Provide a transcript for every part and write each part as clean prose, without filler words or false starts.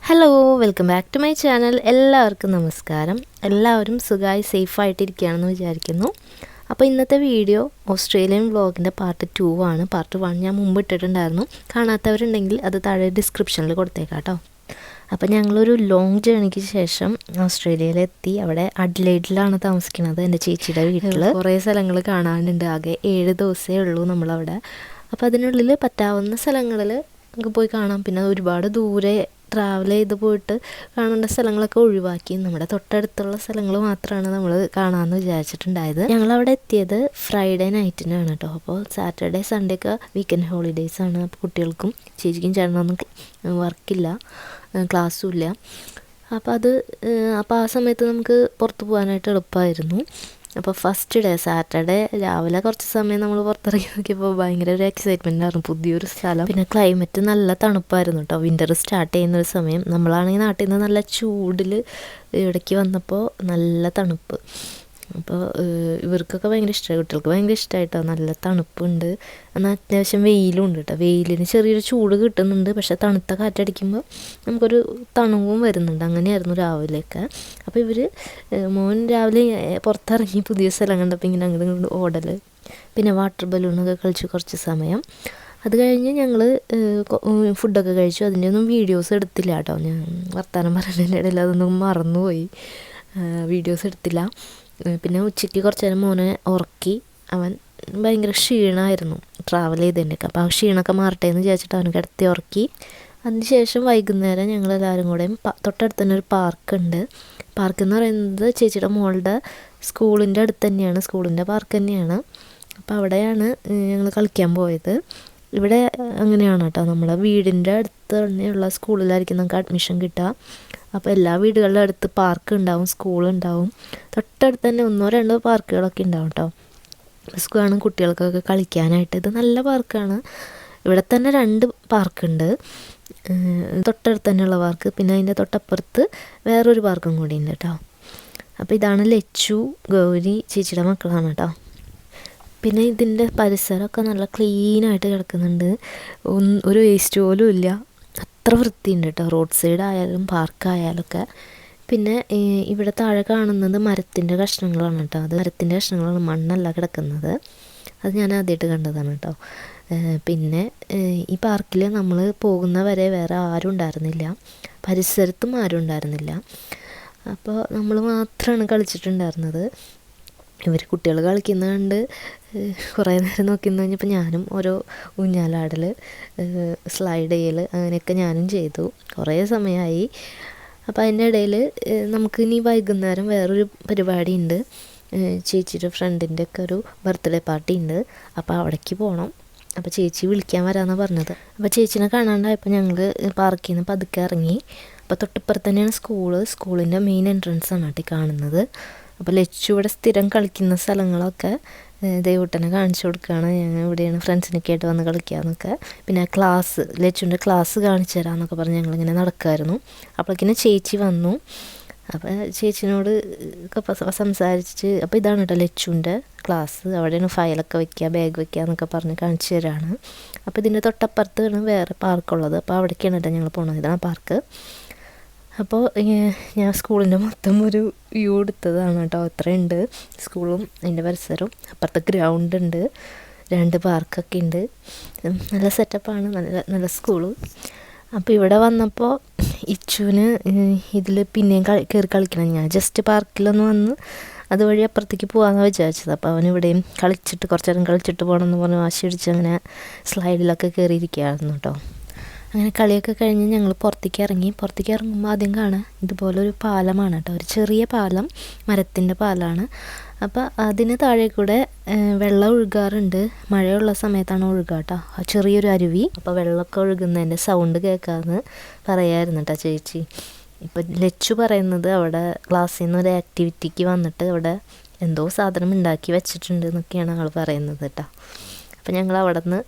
Hello welcome back to my channel. എല്ലാവർക്കും നമസ്കാരം. എല്ലാവരും സുഖമായി സേഫായിട്ടിരിക്കുകയാണെന്ന് വിചാരിക്കുന്നു. അപ്പോൾ ഇന്നത്തെ വീഡിയോ ഓസ്ട്രേലിയൻ വ്ളോഗിൻ്റെ പാർട്ട് 2 ആണ്. പാർട്ട് 1 ഞാൻ മുമ്പ് ഇട്ടിട്ടുണ്ടായിരുന്നു. കാണാത്തവരുണ്ടെങ്കിൽ അത് താഴെ ഡിസ്ക്രിപ്ഷനിൽ കൊടുത്തേക്കാം കേട്ടോ. അപ്പോൾ ഞങ്ങളൊരു ലോങ് ജേണിക്ക് ശേഷം ഓസ്ട്രേലിയയിലെത്തി. അവിടെ അഡ്ലേഡിലാണ് താമസിക്കുന്നത്, എൻ്റെ ചേച്ചിയുടെ വീട്ടിൽ. കുറേ സ്ഥലങ്ങൾ കാണാനുണ്ട്. ആകെ 7 ദിവസമേ ഉള്ളൂ നമ്മളവിടെ. അപ്പോൾ അതിനുള്ളിൽ പറ്റാവുന്ന സ്ഥലങ്ങളിൽ നമുക്ക് പോയി കാണാം. പിന്നെ ഒരുപാട് ദൂരെ ട്രാവൽ ചെയ്ത് പോയിട്ട് കാണേണ്ട സ്ഥലങ്ങളൊക്കെ ഒഴിവാക്കി നമ്മുടെ തൊട്ടടുത്തുള്ള സ്ഥലങ്ങൾ മാത്രമാണ് നമ്മൾ കാണാമെന്ന് വിചാരിച്ചിട്ടുണ്ടായത്. ഞങ്ങളവിടെ എത്തിയത് ഫ്രൈഡേ നൈറ്റിനാണ് കേട്ടോ. അപ്പോൾ സാറ്റർഡേ സൺഡേ ഒക്കെ വീക്കെൻഡ് ഹോളിഡേയ്സ് ആണ്. അപ്പോൾ കുട്ടികൾക്കും ചേച്ചിക്കും ചേട്ടനൊന്നും വർക്കില്ല, ക്ലാസ്സും ഇല്ല. അപ്പോൾ ആ സമയത്ത് നമുക്ക് പുറത്ത് പോകാനായിട്ട് എളുപ്പമായിരുന്നു. അപ്പോൾ ഫസ്റ്റ് ഡേ സാറ്റർഡേ രാവിലെ കുറച്ച് സമയം നമ്മൾ പുറത്തിറങ്ങി നോക്കിയപ്പോൾ ഭയങ്കര ഒരു എക്സൈറ്റ്മെൻ്റ് ആയിരുന്നു. പുതിയൊരു സ്ഥലം, പിന്നെ ക്ലൈമറ്റ് നല്ല തണുപ്പായിരുന്നു കേട്ടോ. വിൻ്റർ സ്റ്റാർട്ട് ചെയ്യുന്നൊരു സമയം. നമ്മളാണെങ്കിൽ നാട്ടിൽ നിന്ന് നല്ല ചൂടിൽ ഇവിടേക്ക് വന്നപ്പോൾ നല്ല തണുപ്പ്. അപ്പോൾ ഇവർക്കൊക്കെ ഭയങ്കര ഇഷ്ടമായി, കുട്ടികൾക്ക് ഭയങ്കര ഇഷ്ടമായിട്ടോ. നല്ല തണുപ്പുണ്ട്, എന്നാൽ അത്യാവശ്യം വെയിലും ഉണ്ട് കേട്ടോ. വെയിലിന് ചെറിയൊരു ചൂട് കിട്ടുന്നുണ്ട്, പക്ഷേ തണുത്ത കാറ്റടിക്കുമ്പോൾ നമുക്കൊരു തണുവും വരുന്നുണ്ട്. അങ്ങനെയായിരുന്നു രാവിലെയൊക്കെ. അപ്പോൾ ഇവർ മോൻ രാവിലെ പുറത്തിറങ്ങി പുതിയ സ്ഥലം കണ്ടപ്പോൾ ഇങ്ങനെ അങ്ങോട്ട് ഇങ്ങോട്ട് ഓടൽ, പിന്നെ വാട്ടർ ബലൂണൊക്കെ കളിച്ചു കുറച്ച് സമയം. അത് കഴിഞ്ഞ് ഞങ്ങൾ ഫുഡൊക്കെ കഴിച്ചു. അതിൻ്റെ ഒന്നും വീഡിയോസ് എടുത്തില്ല കേട്ടോ. ഞാൻ വർത്തമാനം പറയുന്നതിൻ്റെ ഇടയിൽ അതൊന്നും മറന്നുപോയി, വീഡിയോസ് എടുത്തില്ല. പിന്നെ ഉച്ചയ്ക്ക് കുറച്ച് നേരം മോനെ ഉറക്കി. അവൻ ഭയങ്കര ക്ഷീണമായിരുന്നു ട്രാവൽ ചെയ്തതിൻ്റെയൊക്കെ. അപ്പോൾ ആ ക്ഷീണമൊക്കെ മാറട്ടെ എന്ന് വിചാരിച്ചിട്ട് അവന് കിടത്തി ഉറക്കി. അതിനുശേഷം വൈകുന്നേരം ഞങ്ങളെല്ലാവരും കൂടെയും തൊട്ടടുത്ത് തന്നെ ഒരു പാർക്കുണ്ട്. പാർക്ക് എന്ന് പറയുന്നത് ചേച്ചിയുടെ മോളുടെ സ്കൂളിൻ്റെ അടുത്ത് തന്നെയാണ്, സ്കൂളിൻ്റെ പാർക്ക് തന്നെയാണ്. അപ്പോൾ അവിടെയാണ് ഞങ്ങൾ കളിക്കാൻ പോയത്. ഇവിടെ അങ്ങനെയാണ് കേട്ടോ, നമ്മളെ വീടിൻ്റെ അടുത്ത് തന്നെയുള്ള സ്കൂളിലായിരിക്കും നമുക്ക് അഡ്മിഷൻ കിട്ടുക. അപ്പോൾ എല്ലാ വീടുകളുടെ അടുത്ത് പാർക്ക് ഉണ്ടാവും, സ്കൂളുണ്ടാവും. തൊട്ടടുത്ത് തന്നെ 1-2 പാർക്കുകളൊക്കെ ഉണ്ടാവും കേട്ടോ. സ്കൂളാണ് കുട്ടികൾക്കൊക്കെ കളിക്കാനായിട്ട്. ഇത് നല്ല പാർക്കാണ്. ഇവിടെ തന്നെ 2 പാർക്കുണ്ട്, തൊട്ടടുത്ത് തന്നെയുള്ള പാർക്ക്. പിന്നെ അതിൻ്റെ തൊട്ടപ്പുറത്ത് വേറൊരു പാർക്കും കൂടി ഉണ്ട് കേട്ടോ. അപ്പോൾ ഇതാണ് ലച്ചു, ഗൗരി ചേച്ചിയുടെ മക്കളാണ് കേട്ടോ. പിന്നെ ഇതിൻ്റെ പരിസരമൊക്കെ നല്ല ക്ലീനായിട്ട് കിടക്കുന്നുണ്ട്. ഒരു വേസ്റ്റ് പോലും ഇല്ല, അത്ര വൃത്തിയുണ്ട് കേട്ടോ. റോഡ് സൈഡ് ആയാലും പാർക്കായാലൊക്കെ. പിന്നെ ഇവിടെ താഴെ കാണുന്നത് മരത്തിൻ്റെ കഷ്ണങ്ങളാണ് കേട്ടോ. അത് മരത്തിൻ്റെ കഷ്ണങ്ങളാണ്, മണ്ണല്ല കിടക്കുന്നത്. അത് ഞാൻ ആദ്യമായിട്ട് കണ്ടതാണ് കേട്ടോ. പിന്നെ ഈ പാർക്കിൽ നമ്മൾ പോകുന്ന വരെ വേറെ ആരും ഉണ്ടായിരുന്നില്ല, പരിസരത്തും ആരും ഉണ്ടായിരുന്നില്ല. അപ്പോൾ നമ്മൾ മാത്രമാണ് കളിച്ചിട്ടുണ്ടായിരുന്നത്. ഇവർ കുട്ടികൾ കളിക്കുന്നത് കണ്ട് കുറേ നേരം നോക്കി നിന്ന് കഴിഞ്ഞപ്പോൾ ഞാനും ഓരോ ഊഞ്ഞാലാടൽ, സ്ലൈഡ് ചെയ്യൽ, അങ്ങനെയൊക്കെ ഞാനും ചെയ്തു. കുറേ സമയമായി. അപ്പോൾ അതിൻ്റെ ഇടയിൽ നമുക്ക് ഇനി വൈകുന്നേരം വേറൊരു പരിപാടി ഉണ്ട്. ചേച്ചിയുടെ ഫ്രണ്ടിൻ്റെ ഒക്കെ ഒരു ബർത്ത്ഡേ പാർട്ടി ഉണ്ട്. അപ്പോൾ അവിടേക്ക് പോകണം. അപ്പോൾ ചേച്ചി വിളിക്കാൻ വരാമെന്നാണ് പറഞ്ഞത്. അപ്പോൾ ചേച്ചീനെ കാണാണ്ടായപ്പോൾ ഞങ്ങൾ പാർക്കിൽ നിന്ന് പതുക്കെ ഇറങ്ങി. അപ്പോൾ തൊട്ടിപ്പുറത്ത് തന്നെയാണ് സ്കൂളിൻ്റെ മെയിൻ എൻട്രൻസ് ആണ് കേട്ടോ കാണുന്നത്. അപ്പോൾ ലച്ചു ഇവിടെ സ്ഥിരം കളിക്കുന്ന സ്ഥലങ്ങളൊക്കെ ദേവൂട്ടനെ കാണിച്ചു കൊടുക്കുകയാണ്. ഞങ്ങൾ ഇവിടെയാണ് ഫ്രണ്ട്സിനൊക്കെ ആയിട്ട് വന്ന് കളിക്കാമെന്നൊക്കെ. പിന്നെ ക്ലാസ്, ലച്ചുവിൻ്റെ ക്ലാസ് കാണിച്ചു തരാമെന്നൊക്കെ പറഞ്ഞ് ഞങ്ങളിങ്ങനെ നടക്കുമായിരുന്നു. അപ്പോഴേക്കിനെ ചേച്ചി വന്നു. അപ്പോൾ ചേച്ചിനോട് ഒക്കെ സംസാരിച്ച്, അപ്പോൾ ഇതാണ് കേട്ടോ ലച്ചുവിൻ്റെ ക്ലാസ്. അവിടെയാണ് ഫയലൊക്കെ വയ്ക്കുക, ബാഗ് വയ്ക്കുക എന്നൊക്കെ പറഞ്ഞ് കാണിച്ചു തരാണ്. അപ്പോൾ ഇതിൻ്റെ തൊട്ടപ്പുറത്താണ് വേറെ പാർക്കുള്ളത്. അപ്പോൾ അവിടേക്കാണ് കേട്ടോ ഞങ്ങൾ പോകുന്നത്. ഇതാണ് പാർക്ക്. അപ്പോൾ ഞാൻ സ്കൂളിൻ്റെ മൊത്തം ഒരു വ്യൂ എടുത്തതാണ് കേട്ടോ. അത്രയുണ്ട് സ്കൂളും അതിൻ്റെ പരിസരവും. അപ്പുറത്ത് ഗ്രൗണ്ട് ഉണ്ട്, 2 പാർക്കൊക്കെ ഉണ്ട്. നല്ല സെറ്റപ്പാണ്, നല്ല സ്കൂളും. അപ്പോൾ ഇവിടെ വന്നപ്പോൾ ഇച്ചുവിന് ഇതിൽ പിന്നെയും കയറി കളിക്കണം. ഞാൻ ജസ്റ്റ് പാർക്കിലൊന്ന് വന്ന് അതുവഴി അപ്പുറത്തേക്ക് പോകാമെന്ന് വിചാരിച്ചത്. അപ്പോൾ അവനിവിടെയും കളിച്ചിട്ട് കുറച്ച് നേരം കളിച്ചിട്ട് പോകണമെന്ന് പറഞ്ഞ് വാശി പിടിച്ച് അങ്ങനെ സ്ലൈഡിലൊക്കെ കയറിയിരിക്കുകയായിരുന്നു കേട്ടോ. അങ്ങനെ കളിയൊക്കെ കഴിഞ്ഞ് ഞങ്ങൾ പുറത്തേക്ക് ഇറങ്ങുമ്പോൾ ആദ്യം കാണാം ഇതുപോലൊരു പാലമാണ് കേട്ടോ. ഒരു ചെറിയ പാലം, മരത്തിൻ്റെ പാലമാണ്. അപ്പോൾ അതിന് താഴെ കൂടെ വെള്ളം ഒഴുകാറുണ്ട്. മഴയുള്ള സമയത്താണ് ഒഴുകുക കേട്ടോ, ചെറിയൊരു അരുവി. അപ്പോൾ വെള്ളമൊക്കെ ഒഴുകുന്നതിൻ്റെ സൗണ്ട് കേൾക്കാമെന്ന് പറയായിരുന്നു കേട്ടോ ചേച്ചി. ഇപ്പോൾ ലച്ചു പറയുന്നത് അവിടെ ക്ലാസ്സിൽ നിന്ന് ഒരു ആക്ടിവിറ്റിക്ക് വന്നിട്ട് അവിടെ എന്തോ സാധനം ഉണ്ടാക്കി വെച്ചിട്ടുണ്ട് എന്നൊക്കെയാണ് ആൾ പറയുന്നത് കേട്ടോ. അപ്പോൾ ഞങ്ങൾ അവിടെ നിന്ന്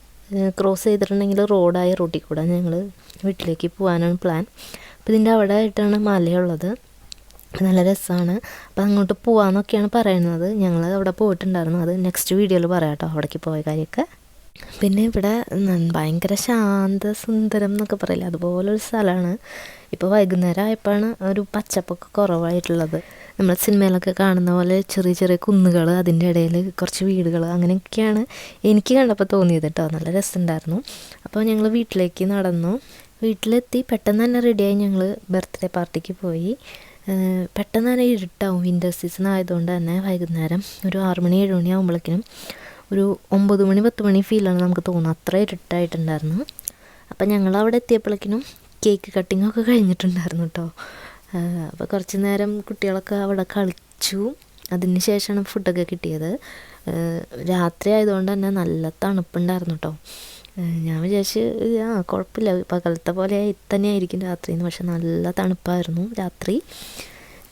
ക്രോസ് ചെയ്തിട്ടുണ്ടെങ്കിൽ റോഡിൽ കൂടെ ഞങ്ങൾ വീട്ടിലേക്ക് പോകാനാണ് പ്ലാൻ. അപ്പോൾ ഇതിൻ്റെ അവിടെ ആയിട്ടാണ് മലയുള്ളത്. നല്ല രസമാണ്. അപ്പോൾ അങ്ങോട്ട് പോകാമെന്നൊക്കെയാണ് പറയുന്നത്. ഞങ്ങൾ അവിടെ പോയിട്ടുണ്ടായിരുന്നു. അത് നെക്സ്റ്റ് വീഡിയോയിൽ പറയാം കേട്ടോ, അവിടേക്ക് പോയ കാര്യമൊക്കെ. പിന്നെ ഇവിടെ ഭയങ്കര ശാന്തസുന്ദരം എന്നൊക്കെ പറയില്ല, അതുപോലൊരു സ്ഥലമാണ്. ഇപ്പോൾ വൈകുന്നേരം ആയപ്പോഴാണ് ഒരു പച്ചപ്പൊക്കെ കുറവായിട്ടുള്ളത്. നമ്മൾ സിനിമയിലൊക്കെ കാണുന്ന പോലെ ചെറിയ ചെറിയ കുന്നുകൾ, അതിൻ്റെ ഇടയിൽ കുറച്ച് വീടുകൾ, അങ്ങനെയൊക്കെയാണ് എനിക്ക് കണ്ടപ്പോൾ തോന്നിയത് കേട്ടോ. നല്ല രസമുണ്ടായിരുന്നു. അപ്പോൾ ഞങ്ങൾ വീട്ടിലേക്ക് നടന്നു. വീട്ടിലെത്തി പെട്ടെന്ന് തന്നെ റെഡിയായി ഞങ്ങൾ ബർത്ത്ഡേ പാർട്ടിക്ക് പോയി. പെട്ടെന്ന് തന്നെ ഇരുട്ടാവും, വിൻ്റർ സീസൺ ആയതുകൊണ്ട് തന്നെ. വൈകുന്നേരം ഒരു 6 മണി 7 മണി ആകുമ്പോഴേക്കിനും ഒരു 9 മണി 10 മണി ഫീലാണ് നമുക്ക് തോന്നുന്നത്, അത്ര ഇരുട്ടായിട്ടുണ്ടായിരുന്നു. അപ്പം ഞങ്ങൾ അവിടെ എത്തിയപ്പോഴേക്കിനും കേക്ക് കട്ടിങ്ങൊക്കെ കഴിഞ്ഞിട്ടുണ്ടായിരുന്നു കേട്ടോ. അപ്പോൾ കുറച്ച് നേരം കുട്ടികളൊക്കെ അവിടെ കളിച്ചു. അതിന് ശേഷമാണ് ഫുഡൊക്കെ കിട്ടിയത്. രാത്രി ആയതുകൊണ്ട് തന്നെ നല്ല തണുപ്പുണ്ടായിരുന്നു കേട്ടോ. ഞാൻ വിചാരിച്ച് കുഴപ്പമില്ല, പകലത്തെ പോലെ തന്നെയായിരിക്കും രാത്രിന്ന്, പക്ഷെ നല്ല തണുപ്പായിരുന്നു രാത്രി.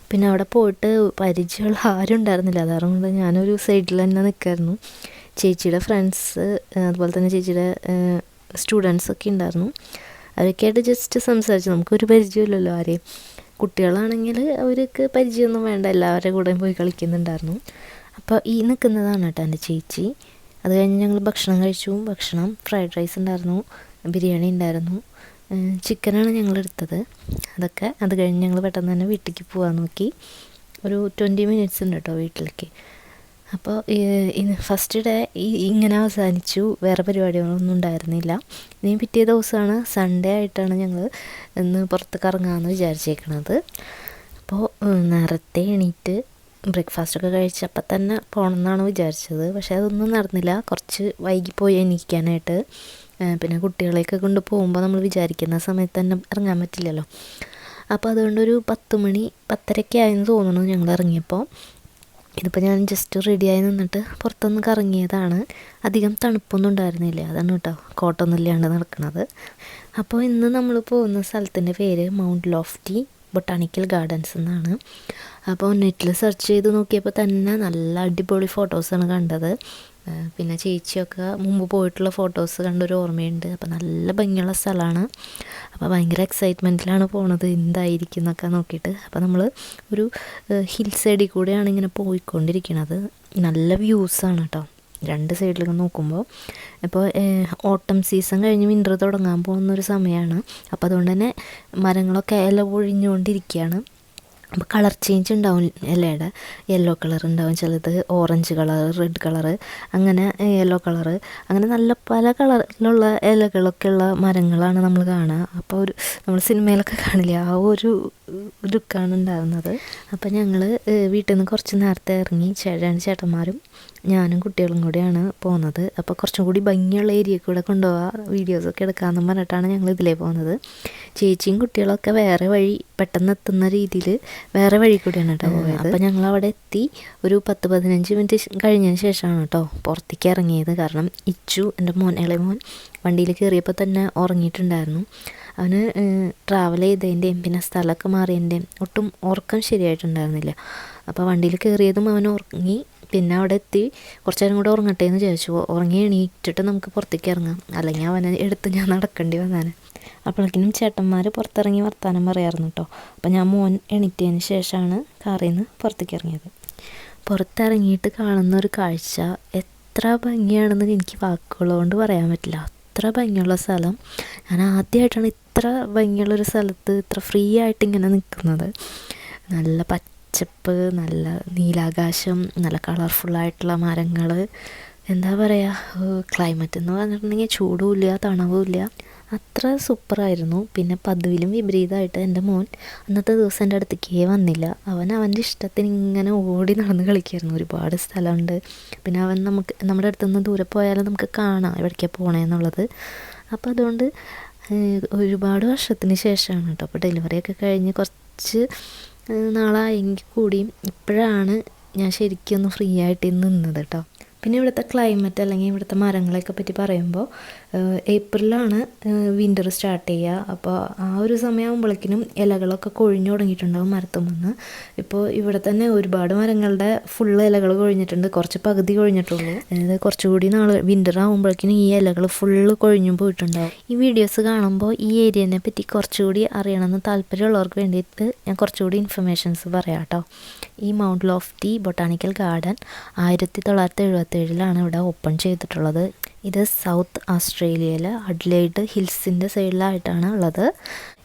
പിന്നെ അവിടെ പോയിട്ട് പരിചയമുള്ള ആരും ഉണ്ടായിരുന്നില്ല, അതുകൊണ്ട് ഞാനൊരു സൈഡിൽ തന്നെ നിൽക്കായിരുന്നു. ചേച്ചിയുടെ ഫ്രണ്ട്സ്, അതുപോലെ തന്നെ ചേച്ചിയുടെ സ്റ്റുഡൻസൊക്കെ ഉണ്ടായിരുന്നു. അവരൊക്കെയായിട്ട് ജസ്റ്റ് സംസാരിച്ചു. നമുക്കൊരു പരിചയമില്ലല്ലോ ആരെയും. കുട്ടികളാണെങ്കിൽ അവർക്ക് പരിചയമൊന്നും വേണ്ട, എല്ലാവരുടെ കൂടെയും പോയി കളിക്കുന്നുണ്ടായിരുന്നു. അപ്പോൾ ഈ നിൽക്കുന്നതാണ് കേട്ടോ എൻ്റെ ചേച്ചി. അത് കഴിഞ്ഞ് ഞങ്ങൾ ഭക്ഷണം കഴിച്ചു. ഭക്ഷണം ഫ്രൈഡ് റൈസ് ഉണ്ടായിരുന്നു, ബിരിയാണി ഉണ്ടായിരുന്നു, ചിക്കനാണ് ഞങ്ങളെടുത്തത്. അത് കഴിഞ്ഞ് ഞങ്ങൾ പെട്ടെന്ന് തന്നെ വീട്ടിലേക്ക് പോകാൻ നോക്കി. ഒരു 20 മിനിറ്റ്സ് ഉണ്ട് കേട്ടോ വീട്ടിലേക്ക്. അപ്പോൾ ഫസ്റ്റ് ഡേ ഇങ്ങനെ അവസാനിച്ചു, വേറെ പരിപാടികളൊന്നും ഉണ്ടായിരുന്നില്ല. ഇനി പിറ്റേ ദിവസമാണ്, സൺഡേ ആയിട്ടാണ് ഞങ്ങൾ ഇന്ന് പുറത്തേക്ക് ഇറങ്ങാമെന്ന് വിചാരിച്ചേക്കണത്. അപ്പോൾ നേരത്തെ എണീറ്റ് ബ്രേക്ക്ഫാസ്റ്റൊക്കെ കഴിച്ചപ്പോൾ തന്നെ പോകണമെന്നാണ് വിചാരിച്ചത്, പക്ഷേ അതൊന്നും നടന്നില്ല. കുറച്ച് വൈകിപ്പോയി എണീക്കാനായിട്ട്. പിന്നെ കുട്ടികളെയൊക്കെ കൊണ്ട് പോകുമ്പോൾ നമ്മൾ വിചാരിക്കുന്ന സമയത്ത് തന്നെ ഇറങ്ങാൻ പറ്റില്ലല്ലോ. അപ്പോൾ അതുകൊണ്ടൊരു 10 മണി 10:30 ആയെന്ന് തോന്നുന്നു ഞങ്ങൾ ഇറങ്ങിയപ്പോൾ. ഇതിപ്പോൾ ഞാൻ ജസ്റ്റ് റെഡിയായി നിന്നിട്ട് പുറത്തൊന്ന് കറങ്ങിയതാണ്. അധികം തണുപ്പൊന്നും ഉണ്ടായിരുന്നില്ല, അതാണ് കേട്ടോ കോട്ടൊന്നും ഇല്ലാണ്ട് നടക്കുന്നത്. അപ്പോൾ ഇന്ന് നമ്മൾ പോകുന്ന സ്ഥലത്തിൻ്റെ പേര് മൗണ്ട് ലോഫ്റ്റി ബൊട്ടാണിക്കൽ ഗാർഡൻസ് എന്നാണ്. അപ്പോൾ നെറ്റിൽ സെർച്ച് ചെയ്ത് നോക്കിയപ്പോൾ തന്നെ നല്ല അടിപൊളി ഫോട്ടോസാണ് കണ്ടത്. പിന്നെ ചേച്ചിയൊക്കെ മുമ്പ് പോയിട്ടുള്ള ഫോട്ടോസ് കണ്ടൊരു ഓർമ്മയുണ്ട്. അപ്പോൾ നല്ല ഭംഗിയുള്ള സ്ഥലമാണ്. അപ്പോൾ ഭയങ്കര എക്സൈറ്റ്മെൻറ്റിലാണ് പോണത്, എന്തായിരിക്കും എന്നൊക്കെ നോക്കിയിട്ട്. അപ്പോൾ നമ്മൾ ഒരു ഹിൽ സൈഡിൽ കൂടെയാണ് ഇങ്ങനെ പോയിക്കൊണ്ടിരിക്കുന്നത്. നല്ല വ്യൂസാണ് കേട്ടോ രണ്ട് സൈഡിലൊക്കെ നോക്കുമ്പോൾ. ഇപ്പോൾ ഓട്ടം സീസൺ കഴിഞ്ഞ് വിൻ്റർ തുടങ്ങാൻ പോകുന്നൊരു സമയമാണ്. അപ്പോൾ അതുകൊണ്ട് തന്നെ മരങ്ങളൊക്കെ ഇല പൊഴിഞ്ഞുകൊണ്ടിരിക്കുകയാണ്. അപ്പോൾ കളർ ചേഞ്ച് ഉണ്ടാവും ഇലയുടെ. യെല്ലോ കളർ ഉണ്ടാവും, ചിലത് ഓറഞ്ച് കളർ, റെഡ് കളറ്, അങ്ങനെ യെല്ലോ കളറ്, അങ്ങനെ നല്ല പല കളറിലുള്ള ഇലകളൊക്കെ ഉള്ള മരങ്ങളാണ് നമ്മൾ കാണുക. അപ്പോൾ നമ്മൾ സിനിമയിലൊക്കെ കാണില്ലേ, ആ ഒരു ലുക്കാണ് ഉണ്ടാകുന്നത്. അപ്പോൾ ഞങ്ങൾ വീട്ടിൽ നിന്ന് കുറച്ച് നേരത്തെ ഇറങ്ങി. ചേട്ടന്മാരും ഞാനും കുട്ടികളും കൂടിയാണ് പോകുന്നത്. അപ്പോൾ കുറച്ചും കൂടി ഭംഗിയുള്ള ഏരിയയിൽ കൂടെ കൊണ്ടുപോകാം, വീഡിയോസൊക്കെ എടുക്കാമെന്നും പറഞ്ഞിട്ടാണ് ഞങ്ങൾ ഇതിലേ പോകുന്നത്. ചേച്ചിയും കുട്ടികളൊക്കെ വേറെ വഴി, പെട്ടെന്ന് എത്തുന്ന രീതിയിൽ വേറെ വഴി കൂടിയാണ് കേട്ടോ പോയത്. അപ്പോൾ ഞങ്ങൾ അവിടെ എത്തി ഒരു 10-15 മിനിറ്റ് കഴിഞ്ഞതിന് ശേഷമാണ് കേട്ടോ പുറത്തേക്ക് ഇറങ്ങിയത്. കാരണം ഇച്ചു, എൻ്റെ ഇളയ മോൻ വണ്ടിയിൽ കയറിയപ്പോൾ തന്നെ ഉറങ്ങിയിട്ടുണ്ടായിരുന്നു. അവന് ട്രാവൽ ചെയ്തതിൻ്റെയും പിന്നെ സ്ഥലമൊക്കെ മാറിയതിൻ്റെയും ഒട്ടും ഉറക്കം ശരിയായിട്ടുണ്ടായിരുന്നില്ല. അപ്പോൾ വണ്ടിയിൽ കയറിയതും അവൻ ഉറങ്ങി. പിന്നെ അവിടെ എത്തി കുറച്ച് നേരം കൂടെ ഉറങ്ങട്ടെ എന്ന് ചോദിച്ചു. ഉറങ്ങി എണീറ്റിട്ട് നമുക്ക് പുറത്തേക്ക് ഇറങ്ങാം, അല്ലെങ്കിൽ അവനെ എടുത്ത് ഞാൻ നടക്കേണ്ടി വന്നാണ്. അപ്പോഴേക്കിനും ചേട്ടന്മാർ പുറത്തിറങ്ങി വർത്താനം പറയായിരുന്നു കേട്ടോ. അപ്പോൾ ഞാൻ മോൻ എണീറ്റതിന് ശേഷമാണ് കാറിൽ നിന്ന് പുറത്തേക്ക് ഇറങ്ങിയത്. പുറത്തിറങ്ങിയിട്ട് കാണുന്ന ഒരു കാഴ്ച എത്ര ഭംഗിയാണെന്ന് എനിക്ക് വാക്കുകളോണ്ട് പറയാൻ പറ്റില്ല. അത്ര ഭംഗിയുള്ള സ്ഥലം. ഞാൻ ആദ്യമായിട്ടാണ് ഇത്ര ഭംഗിയുള്ളൊരു സ്ഥലത്ത് ഇത്ര ഫ്രീ ആയിട്ട് ഇങ്ങനെ നിൽക്കുന്നത്. നല്ല പച്ചപ്പ്, നല്ല നീലാകാശം, നല്ല കളർഫുള്ളായിട്ടുള്ള മരങ്ങൾ. എന്താ പറയുക, ക്ലൈമറ്റ് എന്ന് പറഞ്ഞിട്ടുണ്ടെങ്കിൽ ചൂടുമില്ല തണവുമില്ല, അത്ര സൂപ്പറായിരുന്നു. പിന്നെ പതിവിലും വിപരീതമായിട്ട് എൻ്റെ മോൻ അന്നത്തെ ദിവസം എൻ്റെ അടുത്തേക്കേ വന്നില്ല. അവൻ്റെ ഇഷ്ടത്തിന് ഇങ്ങനെ ഓടി നടന്ന് കളിക്കുമായിരുന്നു. ഒരുപാട് സ്ഥലമുണ്ട്. പിന്നെ അവൻ നമ്മുടെ അടുത്തുനിന്ന് ദൂരെ പോയാലും നമുക്ക് കാണാം എവിടേക്കാണ് പോകണമെന്നുള്ളത്. അപ്പോൾ അതുകൊണ്ട് ഒരുപാട് വർഷത്തിന് ശേഷമാണ് കേട്ടോ. അപ്പോൾ ഡെലിവറിയൊക്കെ കഴിഞ്ഞ് കുറച്ച് നാളായെങ്കിൽ കൂടിയും ഇപ്പോഴാണ് ഞാൻ ശരിക്കും ഒന്ന് ഫ്രീ ആയിട്ട് നിന്നത് കേട്ടോ. പിന്നെ ഇവിടുത്തെ ക്ലൈമറ്റ് അല്ലെങ്കിൽ ഇവിടുത്തെ മരങ്ങളെയൊക്കെ പറ്റി പറയുമ്പോൾ ഏപ്രിലാണ് വിൻ്റർ സ്റ്റാർട്ട് ചെയ്യുക. അപ്പോൾ ആ ഒരു സമയമാകുമ്പോഴേക്കിനും ഇലകളൊക്കെ കൊഴിഞ്ഞു തുടങ്ങിയിട്ടുണ്ടാകും മരത്തുമെന്ന്. ഇപ്പോൾ ഇവിടെ തന്നെ ഒരുപാട് മരങ്ങളുടെ ഫുള്ള് ഇലകൾ കൊഴിഞ്ഞിട്ടുണ്ട്, കുറച്ച് പകുതി കൊഴിഞ്ഞിട്ടുള്ളൂ. അതായത് കുറച്ചുകൂടി നാൾ വിൻ്റർ ആകുമ്പോഴേക്കിനും ഈ ഇലകൾ ഫുള്ള് കൊഴിഞ്ഞു പോയിട്ടുണ്ടാകും. ഈ വീഡിയോസ് കാണുമ്പോൾ ഈ ഏരിയനെ പറ്റി കുറച്ചുകൂടി അറിയണമെന്ന് താല്പര്യമുള്ളവർക്ക് വേണ്ടിയിട്ട് ഞാൻ കുറച്ചുകൂടി ഇൻഫർമേഷൻസ് പറയാം കേട്ടോ. ഈ മൗണ്ട് ലോഫ്റ്റി ബൊട്ടാണിക്കൽ ഗാർഡൻ 1977 ഇവിടെ ഓപ്പൺ ചെയ്തിട്ടുള്ളത്. ഇത് സൗത്ത് ഓസ്ട്രേലിയയിലെ അഡ്ലെയ്ഡ് ഹിൽസിൻ്റെ സൈഡിലായിട്ടാണ് ഉള്ളത്.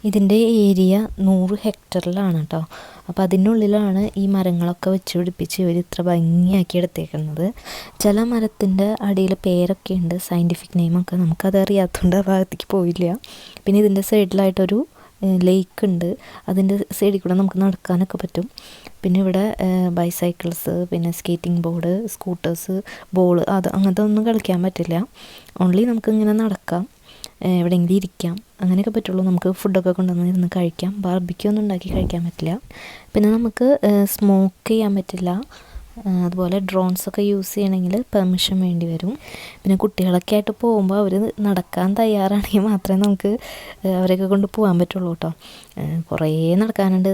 ഇതിൻ്റെ ഏരിയ 100 ഹെക്ടറിലാണ് കേട്ടോ. അപ്പോൾ അതിനുള്ളിലാണ് ഈ മരങ്ങളൊക്കെ വെച്ച് പിടിപ്പിച്ച് ഇവർ ഇത്ര ഭംഗിയാക്കി എടുത്തേക്കുന്നത്. ചില മരത്തിൻ്റെ അടിയിൽ പേരൊക്കെ ഉണ്ട്, സയൻറ്റിഫിക് നെയിമൊക്കെ. നമുക്കത് അറിയാത്തതുകൊണ്ട് ആ ഭാഗത്തേക്ക് പോയില്ല. പിന്നെ ഇതിൻ്റെ സൈഡിലായിട്ടൊരു ലേക്ക് ഉണ്ട്, അതിൻ്റെ സൈഡിൽ കൂടെ നമുക്ക് നടക്കാനൊക്കെ പറ്റും. പിന്നെ ഇവിടെ ബൈസൈക്കിൾസ്, പിന്നെ സ്കേറ്റിംഗ് ബോർഡ്, സ്കൂട്ടേഴ്സ്, ബോൾ, അങ്ങനത്തെ ഒന്നും കളിക്കാൻ പറ്റില്ല. ഓൺലി നമുക്കിങ്ങനെ നടക്കാം, എവിടെയെങ്കിലും ഇരിക്കാം, അങ്ങനെയൊക്കെ പറ്റുള്ളൂ. നമുക്ക് ഫുഡൊക്കെ കൊണ്ടുവന്ന് ഇരുന്ന് കഴിക്കാം. ബാർബിക്യൂ ഒന്നും ഉണ്ടാക്കി കഴിക്കാൻ പറ്റില്ല. പിന്നെ നമുക്ക് സ്മോക്ക് ചെയ്യാൻ പറ്റില്ല. അതുപോലെ ഡ്രോൺസൊക്കെ യൂസ് ചെയ്യണമെങ്കിൽ പെർമിഷൻ വേണ്ടി വരും. പിന്നെ കുട്ടികളൊക്കെ ആയിട്ട് പോകുമ്പോൾ അവർ നടക്കാൻ തയ്യാറാണെങ്കിൽ മാത്രമേ നമുക്ക് അവരെയൊക്കെ കൊണ്ട് പോകാൻ പറ്റുള്ളൂ കേട്ടോ. കുറേ നടക്കാനുണ്ട്,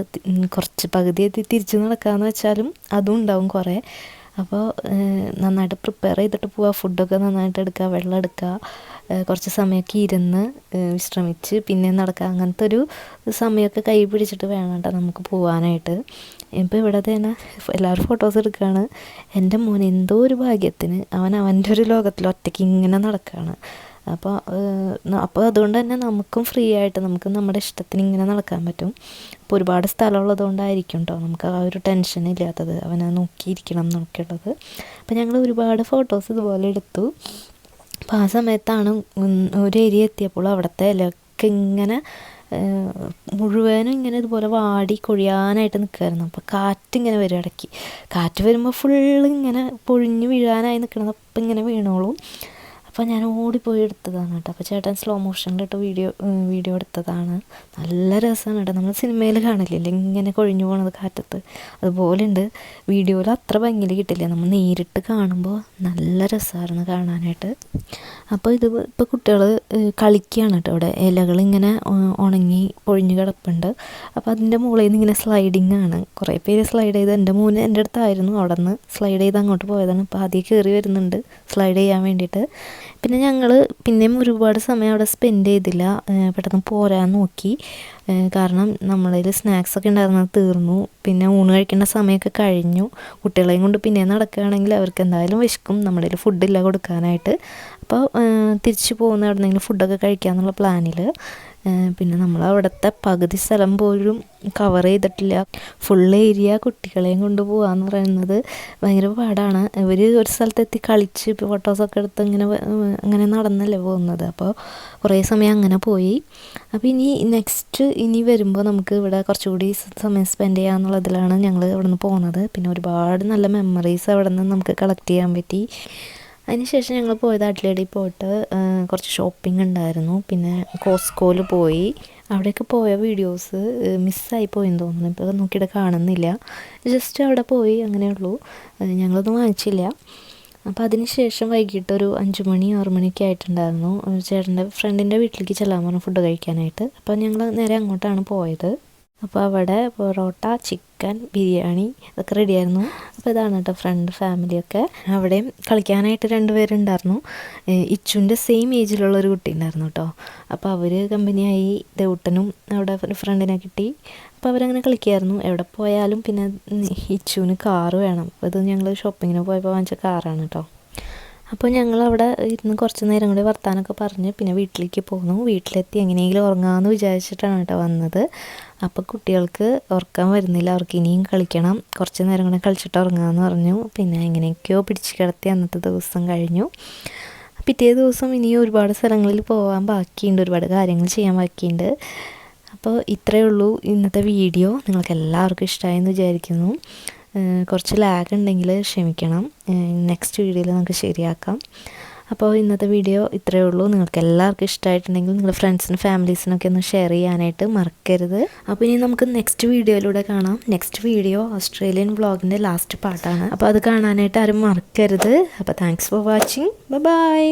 കുറച്ച് പകുതി എത്തി തിരിച്ച് നടക്കാമെന്ന് വെച്ചാലും അതും ഉണ്ടാവും കുറേ. അപ്പോൾ നന്നായിട്ട് പ്രിപ്പയർ ചെയ്തിട്ട് പോവുക, ഫുഡൊക്കെ നന്നായിട്ട് എടുക്കുക, വെള്ളം എടുക്കുക, കുറച്ച് സമയമൊക്കെ ഇരുന്ന് വിശ്രമിച്ച് പിന്നെ നടക്കുക. അങ്ങനത്തെ ഒരു സമയമൊക്കെ കൈ പിടിച്ചിട്ട് വേണം കേട്ടോ നമുക്ക് പോകാനായിട്ട്. ഇപ്പോൾ ഇവിടെ തന്നെ എല്ലാവരും ഫോട്ടോസ് എടുക്കുകയാണ്. എൻ്റെ മോൻ എന്തോ ഒരു ഭാഗ്യത്തിന് അവൻ്റെ ഒരു ലോകത്തിൽ ഒറ്റയ്ക്ക് ഇങ്ങനെ നടക്കുകയാണ്. അപ്പോൾ അതുകൊണ്ട് തന്നെ നമുക്കും ഫ്രീ ആയിട്ട് നമുക്ക് നമ്മുടെ ഇഷ്ടത്തിന് ഇങ്ങനെ നടക്കാൻ പറ്റും. അപ്പോൾ ഒരുപാട് സ്ഥലമുള്ളത് കൊണ്ടായിരിക്കും കേട്ടോ നമുക്ക് ആ ഒരു ടെൻഷൻ ഇല്ലാത്തത്, അവനെ നോക്കിയിരിക്കണം എന്നൊക്കെയുള്ളത്. അപ്പോൾ ഞങ്ങൾ ഒരുപാട് ഫോട്ടോസ് ഇതുപോലെ എടുത്തു. അപ്പോൾ ആ സമയത്താണ് ഒരു ഏരിയ എത്തിയപ്പോൾ അവിടുത്തെ ഇലയൊക്കെ ഇങ്ങനെ മുഴുവനും ഇങ്ങനെ ഇതുപോലെ വാടി കൊഴിയാനായിട്ട് നിൽക്കുമായിരുന്നു. അപ്പോൾ കാറ്റിങ്ങനെ വരും, ഇടയ്ക്ക് കാറ്റ് വരുമ്പോൾ ഫുള്ള് ഇങ്ങനെ പൊഴിഞ്ഞ് വീഴാനായി നിൽക്കണത്. അപ്പം ഇങ്ങനെ വീണോളും. അപ്പോൾ ഞാൻ ഓടിപ്പോയി എടുത്തതാണ് കേട്ടോ. അപ്പോൾ ചേട്ടൻ സ്ലോ മോഷനിലിട്ട് വീഡിയോ എടുത്തതാണ്. നല്ല രസമാണ് കേട്ടോ. നമ്മൾ സിനിമയിൽ കാണില്ലേ ഇങ്ങനെ കൊഴിഞ്ഞു പോകണത് കാറ്റത്ത്, അതുപോലെ ഉണ്ട്. വീഡിയോയിൽ അത്ര ഭംഗിയിൽ കിട്ടില്ല, നമ്മൾ നേരിട്ട് കാണുമ്പോൾ നല്ല രസമായിരുന്നു കാണാനായിട്ട്. അപ്പോൾ ഇപ്പോൾ കുട്ടികൾ കളിക്കുകയാണ് കേട്ടോ. ഇവിടെ ഇലകളിങ്ങനെ ഉണങ്ങി പൊഴിഞ്ഞ് കിടപ്പുണ്ട്. അപ്പോൾ അതിൻ്റെ മുകളിൽ നിന്ന് ഇങ്ങനെ സ്ലൈഡിങ് ആണ്. കുറേ പേര് സ്ലൈഡ് ചെയ്ത്, എൻ്റെ മോന് എൻ്റെ അടുത്തായിരുന്നു, അവിടെ നിന്ന് സ്ലൈഡ് ചെയ്ത് അങ്ങോട്ട് പോയതാണ്. അപ്പോൾ ആദ്യം കയറി വരുന്നുണ്ട് സ്ലൈഡ് ചെയ്യാൻ വേണ്ടിയിട്ട്. പിന്നെ ഞങ്ങൾ പിന്നെയും ഒരുപാട് സമയം അവിടെ സ്പെൻഡ് ചെയ്തില്ല, പെട്ടെന്ന് പോരാൻ നോക്കി. കാരണം നമ്മളിൽ സ്നാക്സൊക്കെ ഉണ്ടായിരുന്നത് തീർന്നു. പിന്നെ ഊണ് കഴിക്കേണ്ട സമയമൊക്കെ കഴിഞ്ഞു. കുട്ടികളെയും കൊണ്ട് പിന്നെ നടക്കുകയാണെങ്കിൽ അവർക്ക് എന്തായാലും വിശക്കും, നമ്മുടെ കയ്യിൽ ഫുഡില്ല കൊടുക്കാനായിട്ട്. അപ്പോൾ തിരിച്ചു പോകുന്ന എവിടെന്നെങ്കിലും ഫുഡൊക്കെ കഴിക്കാമെന്നുള്ള പ്ലാനിൽ. പിന്നെ നമ്മൾ അവിടുത്തെ പകുതി സ്ഥലം പോലും കവർ ചെയ്തിട്ടില്ല. ഫുൾ ഏരിയ കുട്ടികളെയും കൊണ്ട് പോകാമെന്ന് പറയുന്നത് ഭയങ്കര പാടാണ്. ഇവർ ഒരു സ്ഥലത്തെത്തി കളിച്ച് ഫോട്ടോസൊക്കെ എടുത്ത് അങ്ങനെ നടന്നല്ലേ പോകുന്നത്. അപ്പോൾ കുറേ സമയം അങ്ങനെ പോയി. അപ്പോൾ ഇനി വരുമ്പോൾ നമുക്ക് ഇവിടെ കുറച്ചുകൂടി സമയം സ്പെൻഡ് ചെയ്യാമെന്നുള്ളതിലാണ് ഞങ്ങൾ അവിടെ നിന്ന് പോകുന്നത്. പിന്നെ ഒരുപാട് നല്ല മെമ്മറീസ് അവിടെ നിന്ന് നമുക്ക് കളക്ട് ചെയ്യാൻ പറ്റി. അതിനുശേഷം ഞങ്ങൾ പോയത് അഡ്ലേഡിൽ പോയിട്ട് കുറച്ച് ഷോപ്പിംഗ് ഉണ്ടായിരുന്നു. പിന്നെ കോസ്കോയിൽ പോയി. അവിടെയൊക്കെ പോയ വീഡിയോസ് മിസ്സായി പോയെന്ന് തോന്നുന്നു, ഇപ്പോൾ നോക്കിയിട്ട് കാണുന്നില്ല. ജസ്റ്റ് അവിടെ പോയി, അങ്ങനെയുള്ളൂ, ഞങ്ങളൊന്നും വാങ്ങിച്ചില്ല. അപ്പോൾ അതിന് ശേഷം വൈകിട്ട് ഒരു 5 മണി 6 മണിയൊക്കെ ആയിട്ടുണ്ടായിരുന്നു. ചേട്ടൻ്റെ ഫ്രണ്ടിൻ്റെ വീട്ടിലേക്ക് ചെല്ലാൻ പറഞ്ഞു ഫുഡ് കഴിക്കാനായിട്ട്. അപ്പോൾ ഞങ്ങൾ നേരെ അങ്ങോട്ടാണ് പോയത്. അപ്പോൾ അവിടെ പൊറോട്ട, ചിക്കൻ, ബിരിയാണി ഇതൊക്കെ റെഡിയായിരുന്നു. അപ്പോൾ ഇതാണ് കേട്ടോ ഫ്രണ്ട് ഫാമിലിയൊക്കെ. അവിടെയും കളിക്കാനായിട്ട് 2 പേരുണ്ടായിരുന്നു. ഇച്ചുൻ്റെ സെയിം ഏജിലുള്ളൊരു കുട്ടി ഉണ്ടായിരുന്നു കേട്ടോ. അപ്പോൾ അവർ കമ്പനിയായി. ദേവുട്ടനും അവിടെ ഫ്രണ്ടിനെ കിട്ടി. അപ്പോൾ അവരങ്ങനെ കളിക്കുമായിരുന്നു. എവിടെ പോയാലും പിന്നെ ഇച്ചുവിന് കാറ് വേണം. അപ്പോൾ ഇത് ഞങ്ങൾ ഷോപ്പിങ്ങിന് പോയപ്പോൾ വാങ്ങിച്ച കാറാണ് കേട്ടോ. അപ്പോൾ ഞങ്ങളവിടെ ഇരുന്ന് കുറച്ച് നേരം കൂടി വർത്താനമൊക്കെ പറഞ്ഞ് പിന്നെ വീട്ടിലേക്ക് പോന്നു. വീട്ടിലെത്തി എങ്ങനെയെങ്കിലും ഉറങ്ങാമെന്ന് വിചാരിച്ചിട്ടാണ് കേട്ടോ വന്നത്. അപ്പോൾ കുട്ടികൾക്ക് ഉറക്കം വരുന്നില്ല, അവർക്ക് ഇനിയും കളിക്കണം, കുറച്ച് നേരം കൂടെ കളിച്ചിട്ട് ഉറങ്ങാമെന്ന് പറഞ്ഞു. പിന്നെ എങ്ങനെയൊക്കെയോ പിടിച്ച് കിടത്തി അന്നത്തെ ദിവസം കഴിഞ്ഞു. പിറ്റേ ദിവസം ഇനിയും ഒരുപാട് സ്ഥലങ്ങളിൽ പോകാൻ ബാക്കിയുണ്ട്, ഒരുപാട് കാര്യങ്ങൾ ചെയ്യാൻ ബാക്കിയുണ്ട്. അപ്പോൾ ഇത്രയേ ഉള്ളൂ ഇന്നത്തെ വീഡിയോ. നിങ്ങൾക്ക് എല്ലാവർക്കും ഇഷ്ടമായെന്ന് വിചാരിക്കുന്നു. കുറച്ച് ലാഗ് ഉണ്ടെങ്കിൽ ക്ഷമിക്കണം, നെക്സ്റ്റ് വീഡിയോയിൽ നമുക്ക് ശരിയാക്കാം. അപ്പോൾ ഇന്നത്തെ വീഡിയോ ഇത്രയേ ഉള്ളൂ. നിങ്ങൾക്ക് എല്ലാവർക്കും ഇഷ്ടമായിട്ടുണ്ടെങ്കിൽ നിങ്ങൾ ഫ്രണ്ട്സിനും ഫാമിലീസിനൊക്കെ ഒന്ന് ഷെയർ ചെയ്യാനായിട്ട് മറക്കരുത്. അപ്പോൾ ഇനി നമുക്ക് നെക്സ്റ്റ് വീഡിയോയിലൂടെ കാണാം. നെക്സ്റ്റ് വീഡിയോ ഓസ്ട്രേലിയൻ വ്ളോഗിൻ്റെ ലാസ്റ്റ് പാർട്ടാണ്. അപ്പോൾ അത് കാണാനായിട്ട് ആരും മറക്കരുത്. അപ്പോൾ താങ്ക്സ് ഫോർ വാച്ചിങ്. ബൈ.